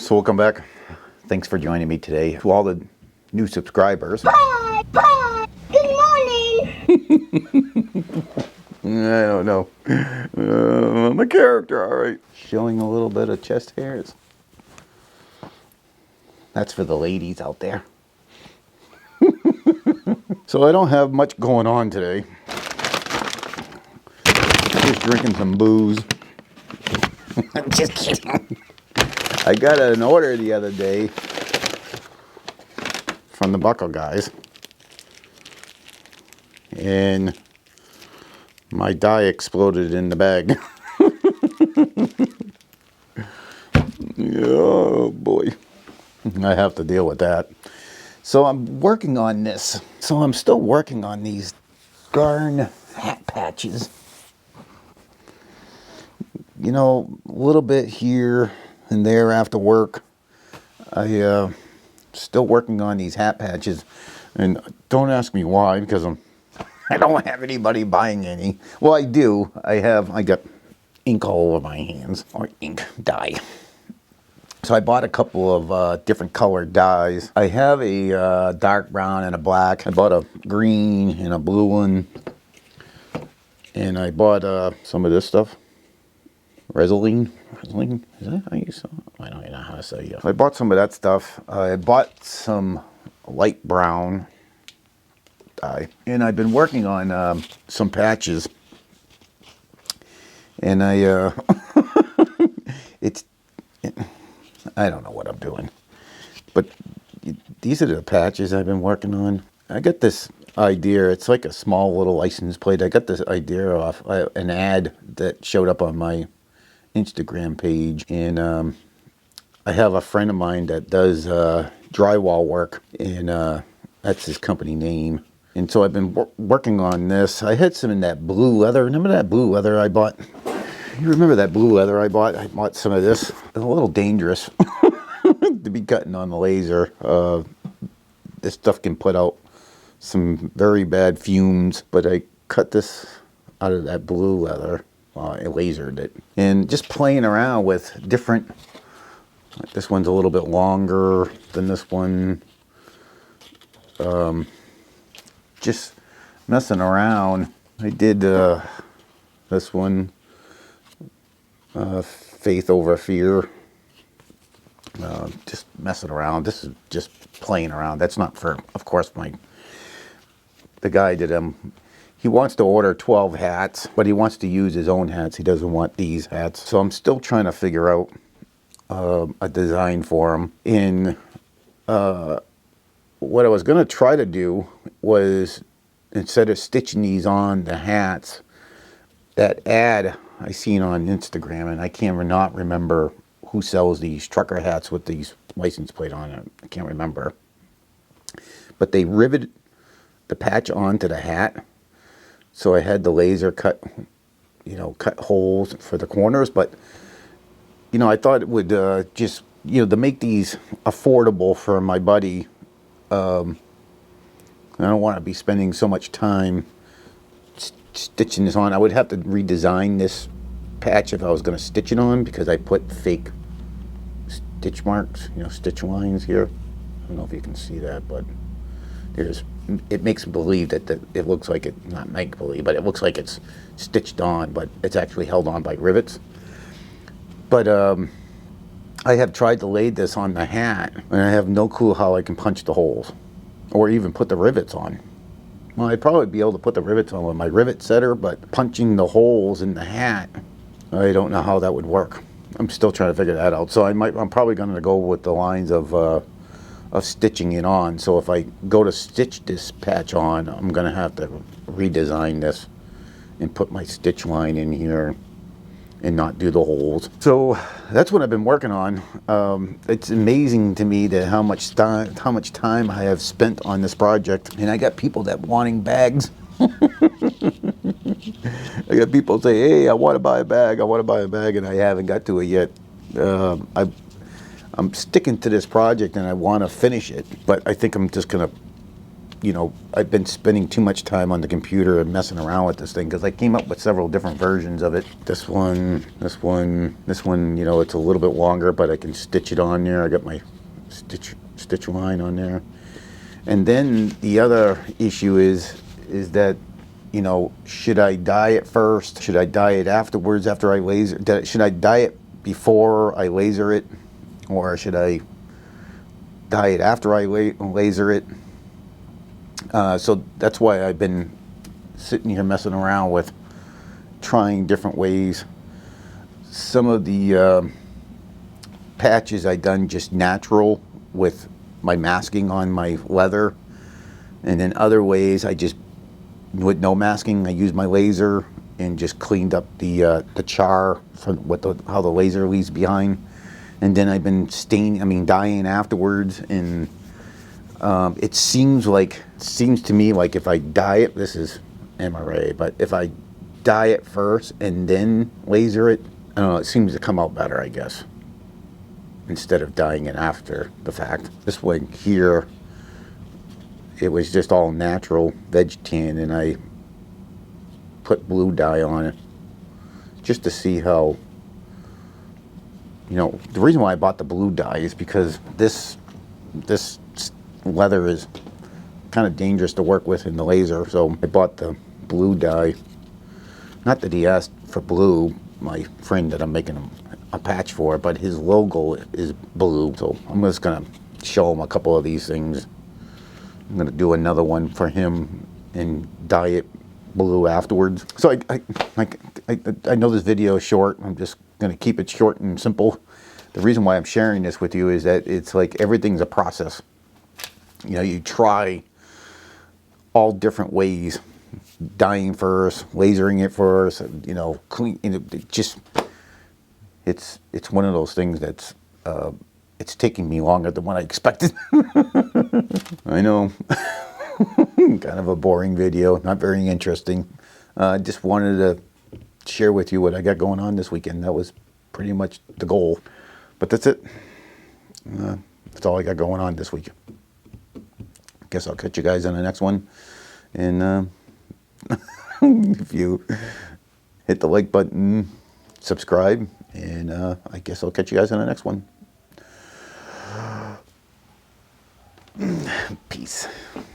So welcome back. Thanks for joining me today. To all the new subscribers. Bye, bye. Good morning. I don't know. I'm a character, all right. Showing a little bit of chest hairs. That's for the ladies out there. So I don't have much going on today. Just drinking some booze. I'm just kidding. I got an order the other day from the Buckle guys. And my dye exploded in the bag. Oh boy. I have to deal with that. So I'm working on this. So I'm still working on these darn hat patches. You know, a little bit here and there after work. I still working on these hat patches, and don't ask me why, because I don't have anybody buying any. Well, I do. I got ink all over my hands, or ink dye. So I bought a couple of different colored dyes. I have a dark brown and a black. I bought a green and a blue one, and I bought some of this stuff. Resolene? Is that how you say it? I don't even know how to say it. I bought some of that stuff. I bought some light brown dye. And I've been working on some patches. And I don't know what I'm doing. But these are the patches I've been working on. I got this idea. It's like a small little license plate. I got this idea off an ad that showed up on my Instagram page, and I have a friend of mine that does drywall work, and that's his company name. And so I've been working on this. I had some in that blue leather. Remember that blue leather I bought? You remember that blue leather I bought? I bought some of this. It's a little dangerous to be cutting on the laser. This stuff can put out some very bad fumes, but I cut this out of that blue leather. I lasered it, and just playing around with different, like this one's a little bit longer than this one, just messing around. I did this one, Faith Over Fear, just messing around. This is just playing around. That's not for, of course, the guy did them. He wants to order 12 hats, but he wants to use his own hats. He doesn't want these hats. So I'm still trying to figure out a design for him. And what I was going to try to do was, instead of stitching these on the hats, that ad I seen on Instagram, and I can't not remember who sells these trucker hats with these license plate on it. I can't remember. But they riveted the patch onto the hat. So I had the laser cut holes for the corners, but, I thought it would just, to make these affordable for my buddy. I don't want to be spending so much time stitching this on. I would have to redesign this patch if I was going to stitch it on, because I put fake stitch marks, stitch lines here. I don't know if you can see that, but it makes believe that it looks like it, not make believe, but it looks like it's stitched on, but it's actually held on by rivets. But I have tried to lay this on the hat, and I have no clue how I can punch the holes or even put the rivets on. Well, I'd probably be able to put the rivets on with my rivet setter, but punching the holes in the hat, I don't know how that would work. I'm still trying to figure that out. So I'm probably going to go with the lines of stitching it on. So if I go to stitch this patch on, I'm going to have to redesign this and put my stitch line in here and not do the holes. So that's what I've been working on. It's amazing to me that how much time I have spent on this project, and I got people that wanting bags. I got people say, "Hey, I want to buy a bag. I want to buy a bag," and I haven't got to it yet. I'm sticking to this project, and I want to finish it, but I think I'm just gonna you know, I've been spending too much time on the computer and messing around with this thing because I came up with several different versions of it. This one, you know, it's a little bit longer, but I can stitch it on there. I got my stitch line on there. And then the other issue is that, you know, should I dye it first? Should I dye it afterwards after I laser? Should I dye it before I laser it? Or should I dye it after I laser it? So that's why I've been sitting here messing around with trying different ways. Some of the patches I done just natural with my masking on my leather, and then other ways I just, with no masking, I used my laser and just cleaned up the char from how the laser leaves behind, and then I've been dyeing afterwards. And it seems to me like if I dye it, this is MRA, but if I dye it first and then laser it, I don't know, it seems to come out better, I guess, instead of dyeing it after the fact. This one here, it was just all natural veg tan, and I put blue dye on it just to see how, you know, the reason why I bought the blue dye is because this leather is kind of dangerous to work with in the laser, so I bought the blue dye. Not that he asked for blue, my friend that I'm making a patch for, but his logo is blue, so I'm just gonna show him a couple of these things. I'm gonna do another one for him and dye it blue afterwards. So I know this video is short. I'm just gonna keep it short and simple. The reason why I'm sharing this with you is that it's like everything's a process. You know, you try all different ways, dyeing first, lasering it first, you know, clean. You know, it's one of those things that's it's taking me longer than what I expected. I know, kind of a boring video, not very interesting. Just wanted to share with you what I got going on this weekend. That was pretty much the goal. But that's it. That's all I got going on this week. Guess I'll catch you guys on the next one. And if you hit the like button, subscribe, and I guess I'll catch you guys on the next one. Peace.